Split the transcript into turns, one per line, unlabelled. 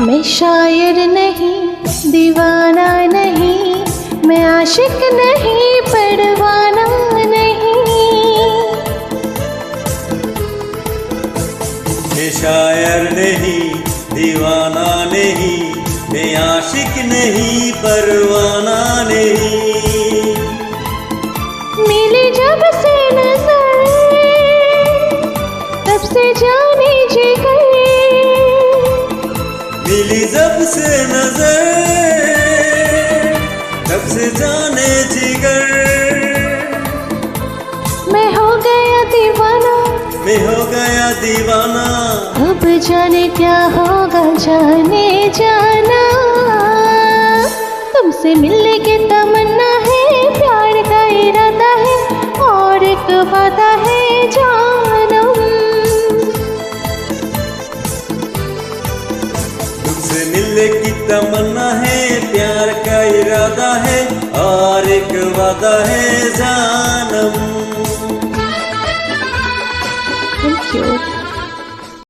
मैं शायर नहीं, दीवाना नहीं, मैं आशिक नहीं, परवाना नहीं।
मैं शायर नहीं, दीवाना नहीं, मैं आशिक नहीं, परवाना नहीं।
मिली जब से नजर, तब से जाने जिगर।
मिली जब से नजर, तब से जाने जिगर।
मैं हो गया दीवाना,
मैं हो गया दीवाना।
अब जाने क्या होगा, जाने जाना। तुमसे मिलने की तमन्ना है, प्यार का इरादा है, और एक वादा है जानम।
तुमसे मिलने की तमन्ना है, प्यार का इरादा है, और एक वादा है जानम।
Thank you.